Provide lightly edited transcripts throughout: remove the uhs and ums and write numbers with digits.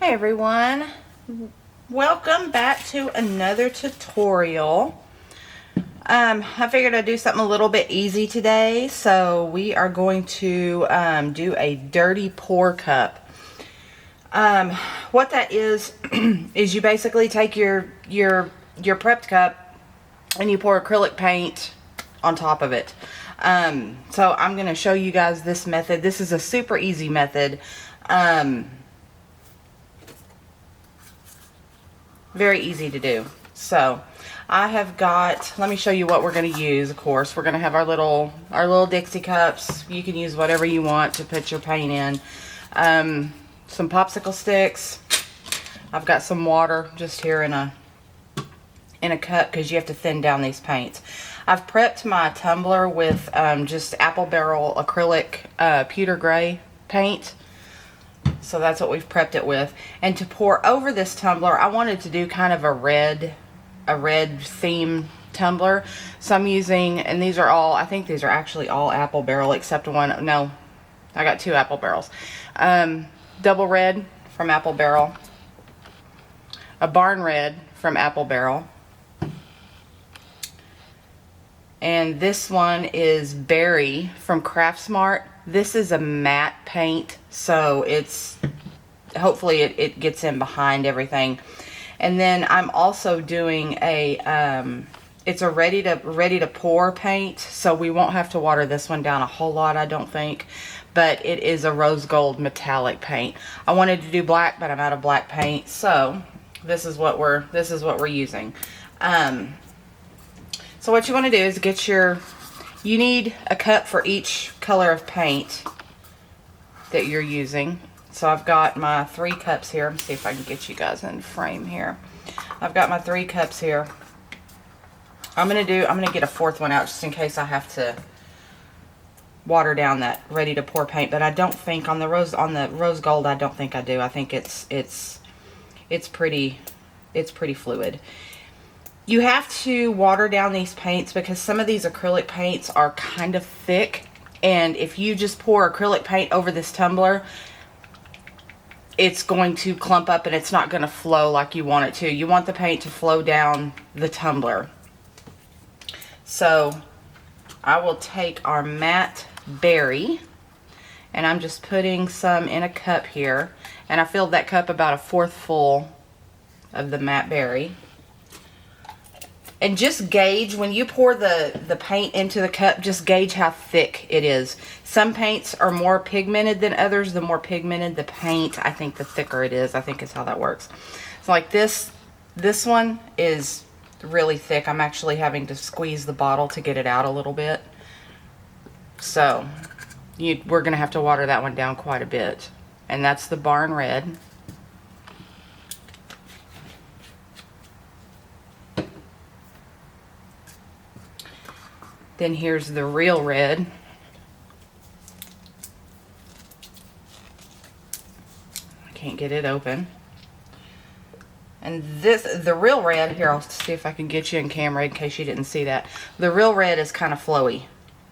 Hi everyone, welcome back to another tutorial. I figured I'd do something a little bit easy today, so we are going to do a dirty pour cup. What that is is you basically take your prepped cup and you pour acrylic paint on top of it. So I'm going to show you guys this method. This is a super easy method. Very easy to do. So I have got, let me show you what we're going to use. Of course, we're going to have our little Dixie cups. You can use whatever you want to put your paint in. Some popsicle sticks. I've got some water just here in a cup because you have to thin down these paints. I've prepped my tumbler with just apple barrel acrylic pewter gray paint. So that's what we've prepped it with. And to pour over this tumbler, I wanted to do kind of a red theme tumbler. So I'm using, and these are all, I think these are actually all apple barrel except one. No, I got 2 apple barrels. Double red from apple barrel. A barn red from apple barrel. And this one is berry from Craftsmart. This is a matte paint, so it's hopefully it gets in behind everything. And then I'm also doing a it's a ready to pour paint, so we won't have to water this one down a whole lot, I don't think. But it is a rose gold metallic paint. I wanted to do black, but I'm out of black paint, so this is what we're using. So what you want to do is get you need a cup for each color of paint that you're using. So I've got my 3 cups here. Let me see if I can get you guys in frame here. I've got my 3 cups here. I'm gonna get a 4th one out just in case I have to water down that ready to pour paint. But I don't think on the rose gold, I don't think I do. I think it's pretty fluid. You have to water down these paints because some of these acrylic paints are kind of thick, and if you just pour acrylic paint over this tumbler, it's going to clump up and it's not going to flow like you want it to. You want the paint to flow down the tumbler. So I will take our matte berry, and I'm just putting some in a cup here, and I filled that cup about a 1/4 full of the matte berry. And just gauge, when you pour the paint into the cup, just gauge how thick it is. Some paints are more pigmented than others. The more pigmented the paint, I think the thicker it is. I think is how that works. So like this one is really thick. I'm actually having to squeeze the bottle to get it out a little bit. So we're going to have to water that one down quite a bit. And that's the barn red. Then here's the real red. I can't get it open. And the real red, here, I'll see if I can get you in camera in case you didn't see that. The real red is kind of flowy.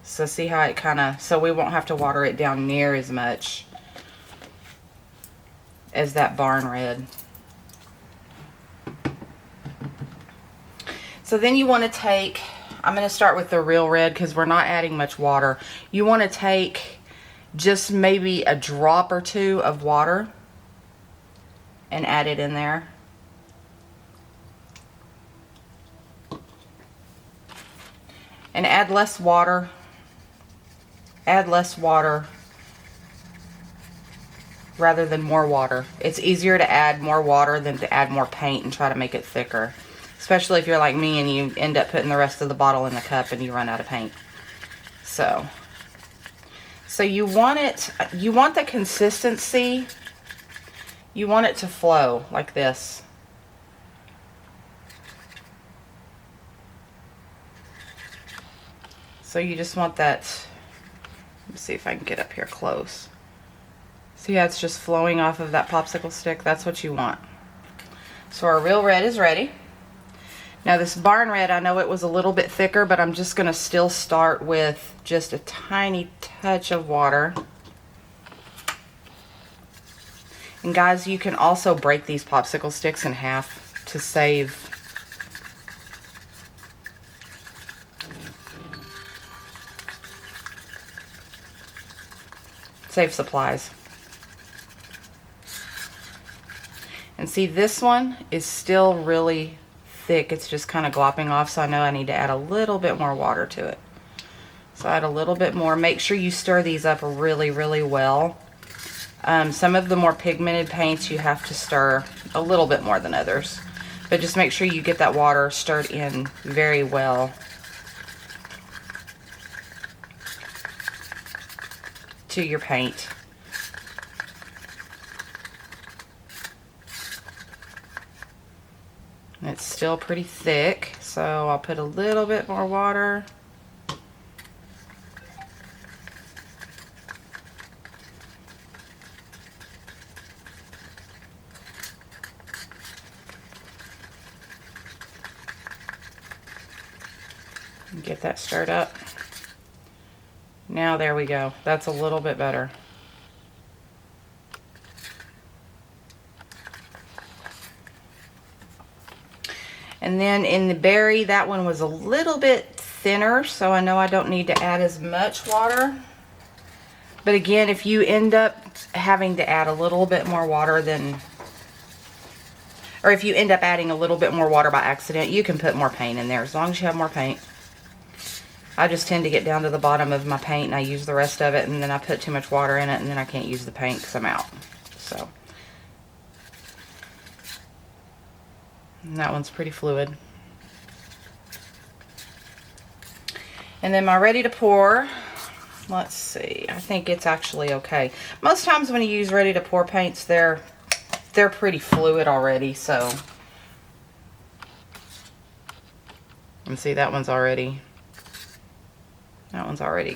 So see how it so we won't have to water it down near as much as that barn red. So then you want to take, I'm going to start with the real red because we're not adding much water. You want to take just maybe a drop or 2 of water and add it in there. And add less water. Add less water rather than more water. It's easier to add more water than to add more paint and try to make it thicker. Especially if you're like me and you end up putting the rest of the bottle in the cup and you run out of paint. So you want the consistency, you want it to flow like this. So you just want that, let me see if I can get up here close. See how it's just flowing off of that popsicle stick? That's what you want. So our real red is ready. Now this barn red, I know it was a little bit thicker, but I'm just going to still start with just a tiny touch of water. And guys, you can also break these popsicle sticks in half to save supplies. And see, this one is still really thick. It's just kind of glopping off, so I know I need to add a little bit more water to it. So add a little bit more. Make sure you stir these up really, really well. Some of the more pigmented paints you have to stir a little bit more than others. But just make sure you get that water stirred in very well to your paint. It's still pretty thick, so I'll put a little bit more water. Get that stirred up. Now there we go. That's a little bit better. And then in the berry, that one was a little bit thinner, so I know I don't need to add as much water. But again, if you end up having to add a little bit more water than, or if you end up adding a little bit more water by accident, you can put more paint in there as long as you have more paint. I just tend to get down to the bottom of my paint and I use the rest of it, and then I put too much water in it and then I can't use the paint because I'm out. So, and that one's pretty fluid. And then my ready to pour, let's see, I think it's actually okay. Most times when you use ready to pour paints, they're pretty fluid already, so. And see, that one's already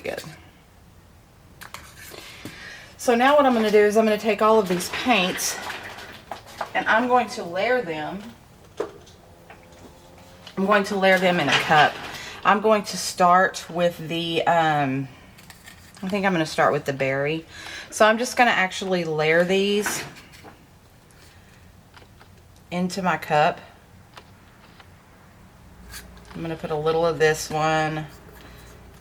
good. So now what I'm going to do is I'm going to take all of these paints and I'm going to layer them. I'm going to layer them in a cup. I'm going to start with the, I think I'm going to start with the berry. So I'm just going to actually layer these into my cup. I'm going to put a little of this one.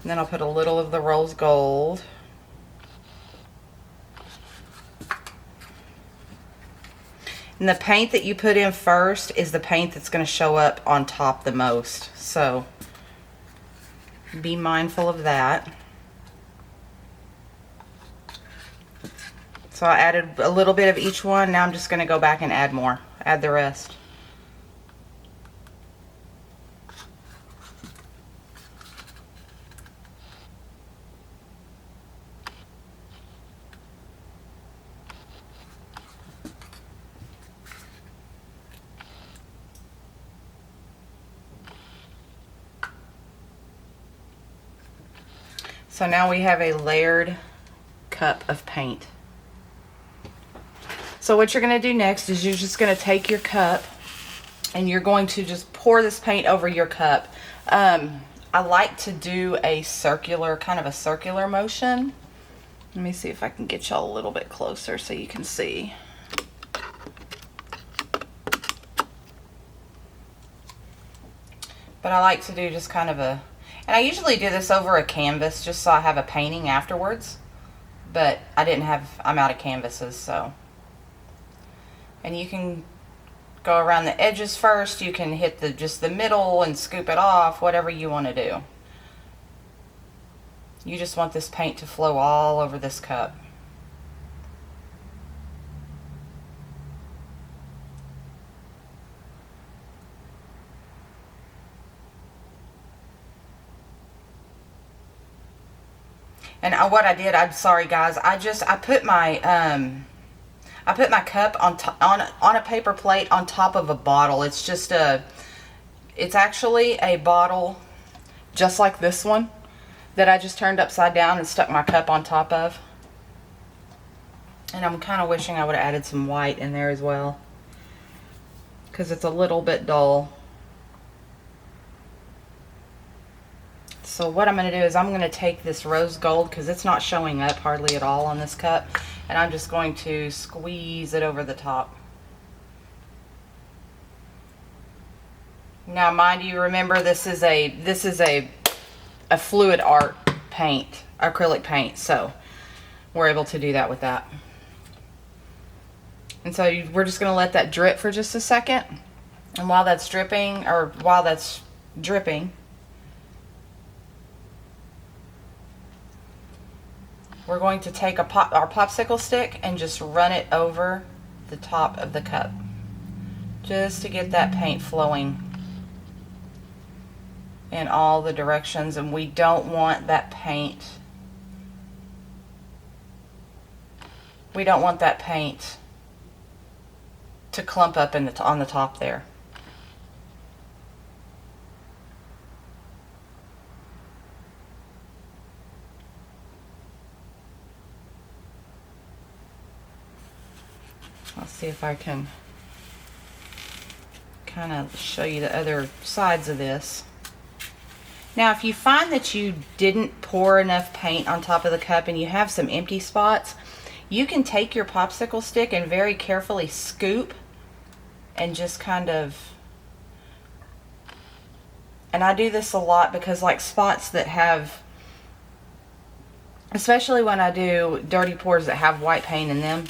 And then I'll put a little of the rose gold. And the paint that you put in first is the paint that's going to show up on top the most. So be mindful of that. So I added a little bit of each one. Now I'm just going to go back and add more. Add the rest. So now we have a layered cup of paint. So what you're going to do next is you're just going to take your cup and you're going to just pour this paint over your cup. I like to do a circular, kind of a circular motion. Let me see if I can get y'all a little bit closer so you can see. But I like to do just kind of a, and I usually do this over a canvas just so I have a painting afterwards. But I didn't have, I'm out of canvases, so. And you can go around the edges first. You can hit just the middle and scoop it off, whatever you want to do. You just want this paint to flow all over this cup. And what I did, I'm sorry guys, I put my cup on a paper plate on top of a bottle. It's actually a bottle just like this one that I just turned upside down and stuck my cup on top of. And I'm kind of wishing I would have added some white in there as well, because it's a little bit dull. So what I'm going to do is I'm going to take this rose gold, because it's not showing up hardly at all on this cup, and I'm just going to squeeze it over the top. Now, mind you, remember this is a fluid art paint, acrylic paint, so we're able to do that with that. And so we're just going to let that drip for just a second, and while that's dripping, we're going to take our popsicle stick and just run it over the top of the cup, just to get that paint flowing in all the directions. And we don't want that paint, to clump up on the top there. Let's see if I can kind of show you the other sides of this. Now, if you find that you didn't pour enough paint on top of the cup and you have some empty spots, you can take your popsicle stick and very carefully scoop and just kind of, and I do this a lot because like spots that have, especially when I do dirty pours that have white paint in them,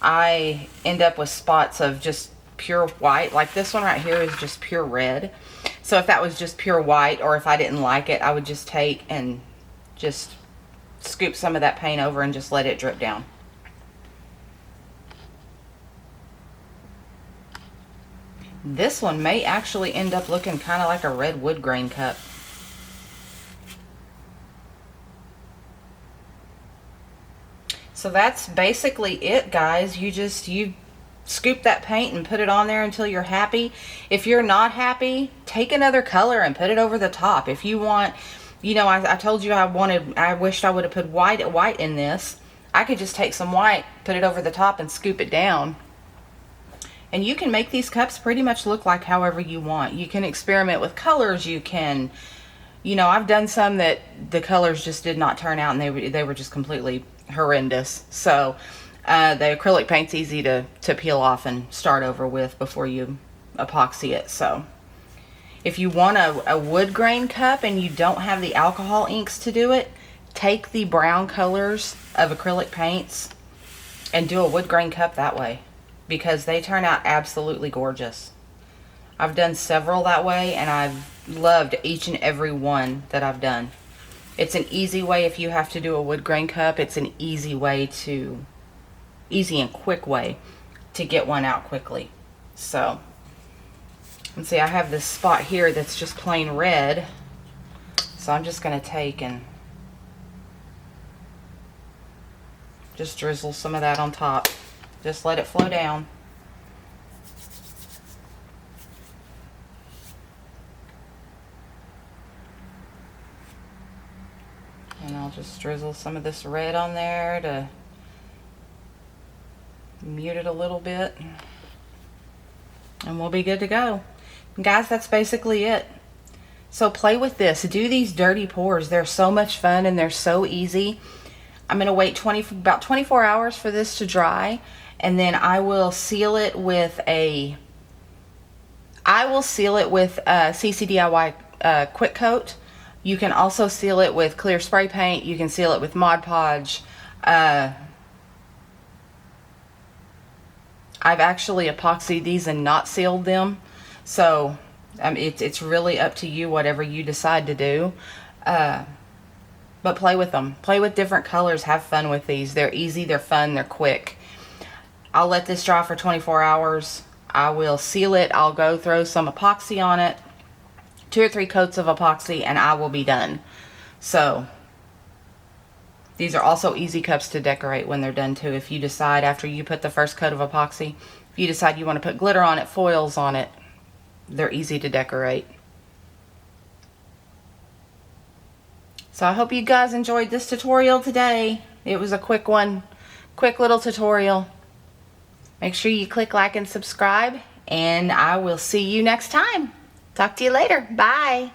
I end up with spots of just pure white. Like this one right here is just pure red. So if that was just pure white, or if I didn't like it, I would just take and just scoop some of that paint over and just let it drip down. This one may actually end up looking kind of like a red wood grain cup. So that's basically it, guys. You scoop that paint and put it on there until you're happy. If you're not happy, take another color and put it over the top. If you want, you know, I told you I wished I would have put white in this. I could just take some white, put it over the top, and scoop it down. And you can make these cups pretty much look like however you want. You can experiment with colors. You can, you know, I've done some that the colors just did not turn out, and they were just completely horrendous. So the acrylic paint's easy to peel off and start over with before you epoxy it. So if you want a wood grain cup and you don't have the alcohol inks to do it, take the brown colors of acrylic paints and do a wood grain cup that way, because they turn out absolutely gorgeous. I've done several that way, and I've loved each and every one that I've done. It's an easy way if you have to do a wood grain cup. It's an easy and quick way to get one out quickly. So, let's see, I have this spot here that's just plain red. So I'm just going to take and just drizzle some of that on top. Just let it flow down. And I'll just drizzle some of this red on there to mute it a little bit. And we'll be good to go. And guys, that's basically it. So play with this. Do these dirty pours. They're so much fun and they're so easy. I'm going to wait about 24 hours for this to dry. And then I will seal it with a CC DIY quick coat. You can also seal it with clear spray paint. You can seal it with Mod Podge. I've actually epoxied these and not sealed them. So it's really up to you, whatever you decide to do. But play with them. Play with different colors. Have fun with these. They're easy, they're fun, they're quick. I'll let this dry for 24 hours. I will seal it. I'll go throw some epoxy on it. 2 or 3 coats of epoxy, and I will be done. So these are also easy cups to decorate when they're done too. If you decide after you put the first coat of epoxy, if you decide you want to put glitter on it, foils on it, they're easy to decorate. So I hope you guys enjoyed this tutorial today. It was a quick one, quick little tutorial. Make sure you click like and subscribe, and I will see you next time. Talk to you later. Bye.